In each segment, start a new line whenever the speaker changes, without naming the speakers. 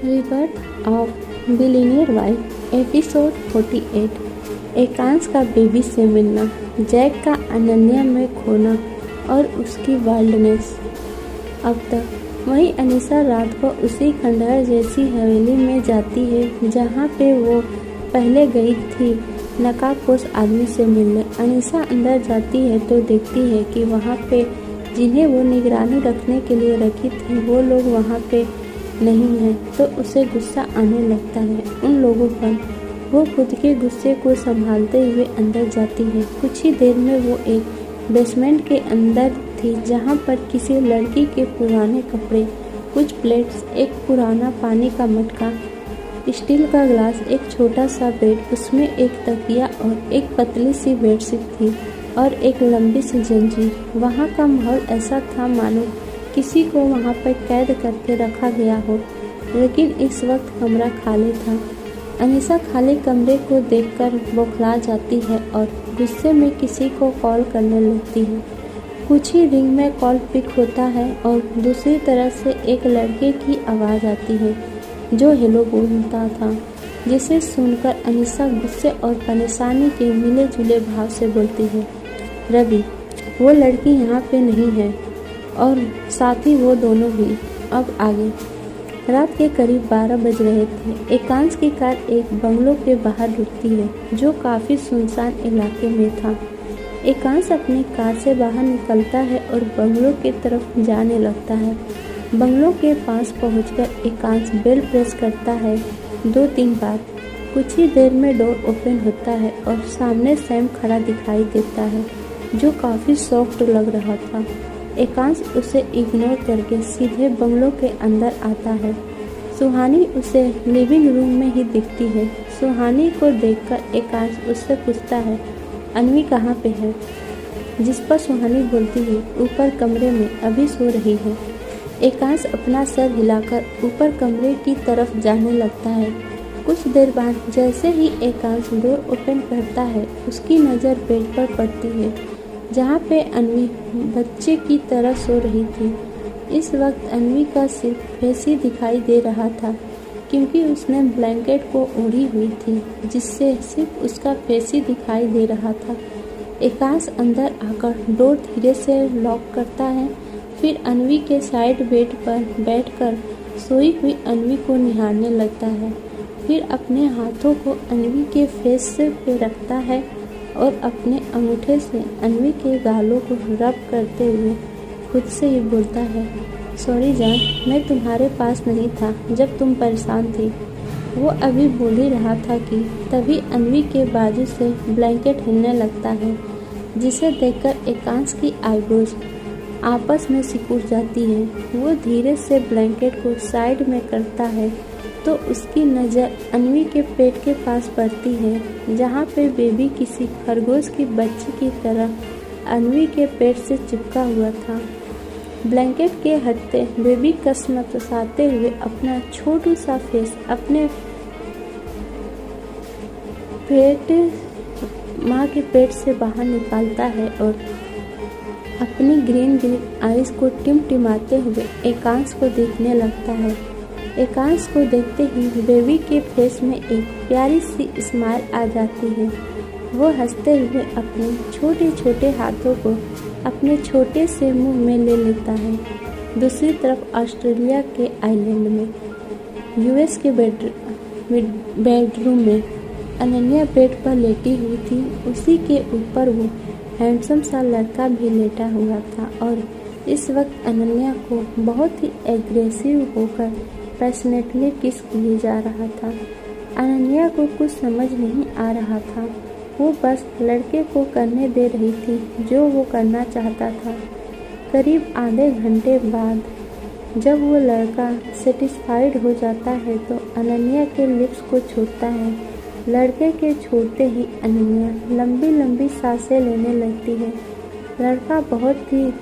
Rebirth of billionaire wife episode 48। एकांश का baby से मिलना, जैक का अनन्या में खोना और उसकी वाइल्डनेस। अब तक वहीं अनीसा रात को उसी खंडहर जैसी हवेली में जाती है जहाँ पे वो पहले गई थी नकाबपोश आदमी से मिलने। अनीसा अंदर जाती है तो देखती है कि वहाँ पे जिन्हें वो निगरानी रखने के लिए रखी थी वो लोग वहाँ पे नहीं है, तो उसे गुस्सा आने लगता है उन लोगों पर। वो खुद के गुस्से को संभालते हुए अंदर जाती है। कुछ ही देर में वो एक बेसमेंट के अंदर थी जहाँ पर किसी लड़की के पुराने कपड़े, कुछ प्लेट्स, एक पुराना पानी का मटका, स्टील का ग्लास, एक छोटा सा बेड, उसमें एक तकिया और एक पतली सी बेडशीट थी और एक लंबी सी जंजीर। वहाँ का माहौल ऐसा था मानो किसी को वहाँ पर कैद करके रखा गया हो, लेकिन इस वक्त कमरा खाली था। अनीसा खाली कमरे को देखकर बौखला जाती है और गुस्से में किसी को कॉल करने लगती है। कुछ ही रिंग में कॉल पिक होता है और दूसरी तरफ से एक लड़के की आवाज़ आती है जो हेलो बोलता था, जिसे सुनकर अनीसा गुस्से और परेशानी के मिले जुले भाव से बोलती है, रवि, वो लड़की यहाँ पे नहीं है और साथ ही वो दोनों भी। अब आगे। रात के करीब 12 बज रहे थे। एकांश की कार एक बंगलों के बाहर रुकती है जो काफ़ी सुनसान इलाके में था। एकांश अपनी कार से बाहर निकलता है और बंगलों की तरफ जाने लगता है। बंगलों के पास पहुंचकर एकांश बेल प्रेस करता है 2-3 बार। कुछ ही देर में डोर ओपन होता है और सामने सैम खड़ा दिखाई देता है जो काफ़ी सॉफ्ट लग रहा था। एकांश उसे इग्नोर करके सीधे बंगलों के अंदर आता है। सुहानी उसे लिविंग रूम में ही दिखती है। सुहानी को देखकर एकांश उससे पूछता है, अन्वी कहाँ पे है? जिस पर सुहानी बोलती है, ऊपर कमरे में, अभी सो रही है। एकांश अपना सर हिलाकर ऊपर कमरे की तरफ जाने लगता है। कुछ देर बाद जैसे ही एकांश डोर ओपन करता है, उसकी नज़र बेड पर पड़ती है जहाँ पे अन्वी बच्चे की तरह सो रही थी। इस वक्त अन्वी का सिर्फ फेस ही दिखाई दे रहा था क्योंकि उसने ब्लैंकेट को ओढ़ी हुई थी जिससे सिर्फ उसका फेस ही दिखाई दे रहा था। एकांश अंदर आकर डोर धीरे से लॉक करता है, फिर अन्वी के साइड बेड पर बैठकर सोई हुई अन्वी को निहारने लगता है। फिर अपने हाथों को अन्वी के फेस पे रखता है और अपने अंगूठे से अन्वी के गालों को रब करते हुए खुद से ही बोलता है, सॉरी जान, मैं तुम्हारे पास नहीं था जब तुम परेशान थी। वो अभी बोल ही रहा था कि तभी अन्वी के बाजू से ब्लैंकेट हिलने लगता है, जिसे देखकर एकांश की आईब्रोज आपस में सिकुड़ जाती है। वो धीरे से ब्लैंकेट को साइड में करता है तो उसकी नज़र अन्वी के पेट के पास पड़ती है जहाँ पे बेबी किसी खरगोश की बच्ची की तरह अन्वी के पेट से चिपका हुआ था। ब्लैंकेट के हटते बेबी कसमसाते हुए अपना छोटू सा फेस अपने माँ के पेट से बाहर निकालता है और अपनी ग्रीन आइज को टिमटिमाते हुए एकांश को देखने लगता है। एकांश को देखते ही बेबी के फेस में एक प्यारी सी स्माइल आ जाती है। वो हंसते हुए अपने छोटे छोटे हाथों को अपने छोटे से मुंह में ले लेता है। दूसरी तरफ ऑस्ट्रेलिया के आइलैंड में यूएस के बेडरूम में अनन्या बेड पर लेटी हुई थी। उसी के ऊपर वो हैंडसम सा लड़का भी लेटा हुआ था और इस वक्त अनन्या को बहुत ही एग्रेसिव होकर पैशनेटली किस किए जा रहा था। अनन्या को कुछ समझ नहीं आ रहा था। वो बस लड़के को करने दे रही थी जो वो करना चाहता था। करीब आधे घंटे बाद जब वो लड़का सेटिस्फाइड हो जाता है तो अनन्या के लिप्स को छूता है। लड़के के छूते ही अनन्या लंबी लंबी सांसें लेने लगती है। लड़का बहुत ही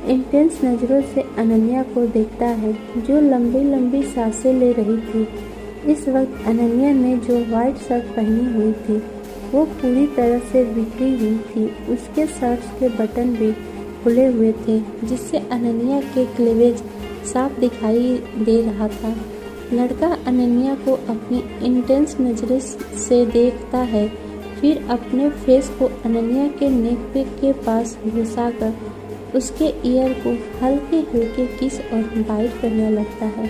इंटेंस नज़रों से अनन्या को देखता है जो लंबी लंबी सांसें ले रही थी। इस वक्त अनन्या ने जो वाइट शर्ट पहनी हुई थी वो पूरी तरह से बिखरी हुई थी। उसके शर्ट्स के बटन भी खुले हुए थे जिससे अनन्या के क्लीवेज साफ दिखाई दे रहा था। लड़का अनन्या को अपनी इंटेंस नज़रों से देखता है, फिर अपने फेस को अनन्या के नेक के पास घुसाकर उसके ईयर को हल्के हल्के किस और बाइट करने लगता है,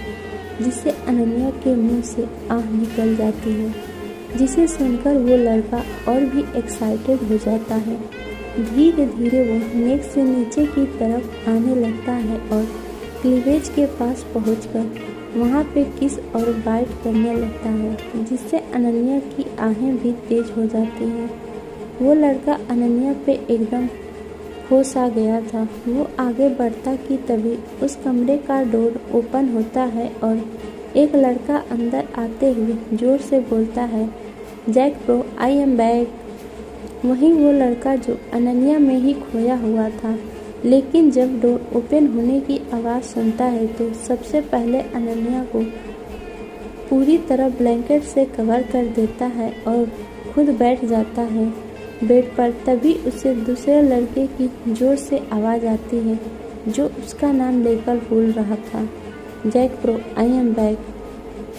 जिससे अनन्या के मुंह से आह निकल जाती है, जिसे सुनकर वो लड़का और भी एक्साइटेड हो जाता है। धीरे धीरे वो नेक से नीचे की तरफ आने लगता है और क्लीवेज के पास पहुंचकर वहाँ पे किस और बाइट करने लगता है, जिससे अनन्या की आहें भी तेज हो जाती हैं। वो लड़का अनन्या पे एकदम होश आ गया था। वो आगे बढ़ता कि तभी उस कमरे का डोर ओपन होता है और एक लड़का अंदर आते हुए जोर से बोलता है, Jack bro, I am back. वहीं वो लड़का जो अनन्या में ही खोया हुआ था, लेकिन जब डोर ओपन होने की आवाज़ सुनता है तो सबसे पहले अनन्या को पूरी तरह ब्लैंकेट से कवर कर देता है और खुद बैठ जाता है बेड पर। तभी उसे दूसरे लड़के की जोर से आवाज़ आती है, जो उसका नाम लेकर बोल रहा था, Jack bro, I am back.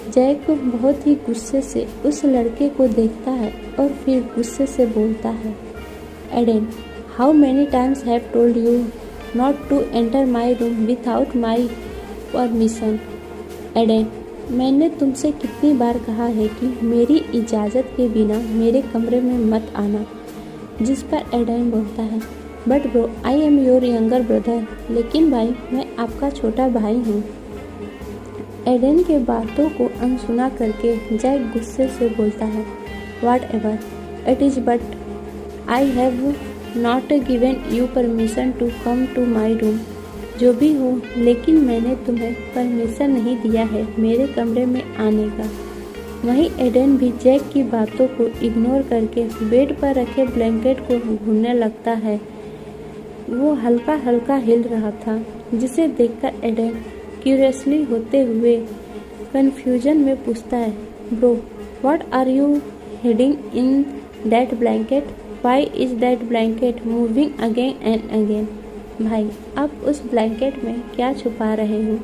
Jack बहुत ही गुस्से से उस लड़के को देखता है और फिर गुस्से से बोलता है, Aiden, how many times have told you not to enter my room without my permission. Aiden, मैंने तुमसे कितनी बार कहा है कि मेरी इजाज़त के बिना मेरे कमरे में मत आना। जिस पर एडन बोलता है, but bro, I am your younger brother. लेकिन भाई, मैं आपका छोटा भाई हूँ। एडन के बातों को अनसुना करके जैक गुस्से से बोलता है, whatever it is, but I have not given you permission to come to my room. जो भी हो, लेकिन मैंने तुम्हें परमिशन नहीं दिया है मेरे कमरे में आने का। वहीं एडन भी जैक की बातों को इग्नोर करके बेड पर रखे ब्लैंकेट को घूमने लगता है। वो हल्का हल्का हिल रहा था, जिसे देखकर एडन क्यूरियसली होते हुए कन्फ्यूजन में पूछता है, bro, what are you hiding in that blanket? Why is that blanket moving again and again? भाई, आप उस ब्लैंकेट में क्या छुपा रहे हो?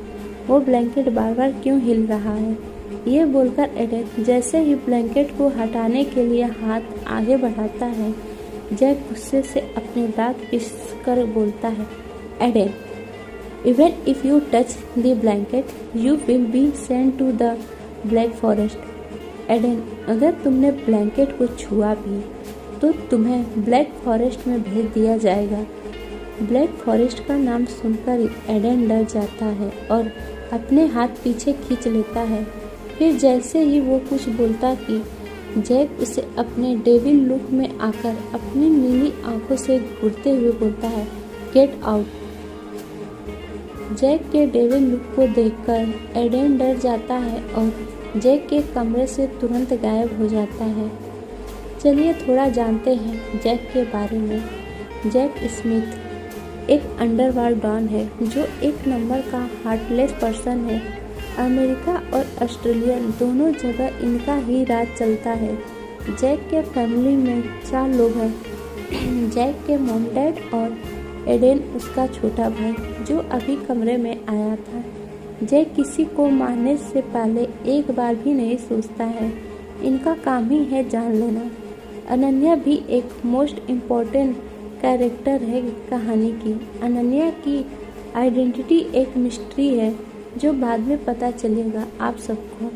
वो ब्लैंकेट बार बार क्यों हिल रहा है? ये बोलकर एडन जैसे ही ब्लैंकेट को हटाने के लिए हाथ आगे बढ़ाता है, जैक गुस्से से अपने दांत पिस कर बोलता है, Aiden, even if you touch the blanket you will be sent to the black forest. Aiden, अगर तुमने ब्लैंकेट को छुआ भी तो तुम्हें ब्लैक फॉरेस्ट में भेज दिया जाएगा। ब्लैक फॉरेस्ट का नाम सुनकर एडन डर जाता है और अपने हाथ पीछे खींच लेता है। फिर जैसे ही वो कुछ बोलता कि जैक उसे अपने डेविल लुक में आकर अपनी नीली आंखों से घूरते हुए बोलता है, गेट आउट। जैक के डेविल लुक को देखकर एडन डर जाता है और जैक के कमरे से तुरंत गायब हो जाता है। चलिए थोड़ा जानते हैं जैक के बारे में। जैक स्मिथ एक अंडरवर्ल्ड डॉन है, जो एक नंबर का हार्टलेस पर्सन है। अमेरिका और ऑस्ट्रेलिया दोनों जगह इनका ही राज चलता है। जैक के फैमिली में 4 लोग हैं, जैक के मॉम डैड और एडन उसका छोटा भाई, जो अभी कमरे में आया था। जैक किसी को मारने से पहले एक बार भी नहीं सोचता है, इनका काम ही है जान लेना। अनन्या भी एक मोस्ट इम्पोर्टेंट कैरेक्टर है कहानी की। अनन्या की आइडेंटिटी एक मिस्ट्री है, जो बाद में पता चलेगा आप सबको।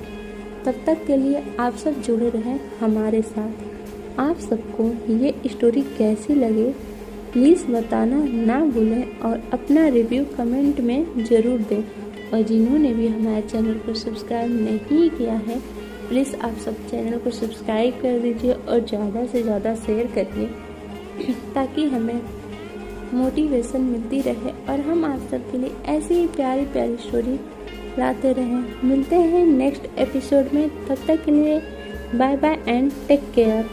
तब तक के लिए आप सब जुड़े रहें हमारे साथ। आप सबको ये स्टोरी कैसी लगे प्लीज़ बताना ना भूलें और अपना रिव्यू कमेंट में ज़रूर दें। और जिन्होंने भी हमारे चैनल को सब्सक्राइब नहीं किया है, प्लीज़ आप सब चैनल को सब्सक्राइब कर दीजिए और ज़्यादा से ज़्यादा शेयर करिए, ताकि हमें मोटिवेशन मिलती रहे और हम आप सबके लिए ऐसी ही प्यारी प्यारी स्टोरी लाते रहें। मिलते हैं नेक्स्ट एपिसोड में, तब तक के लिए bye bye and take care.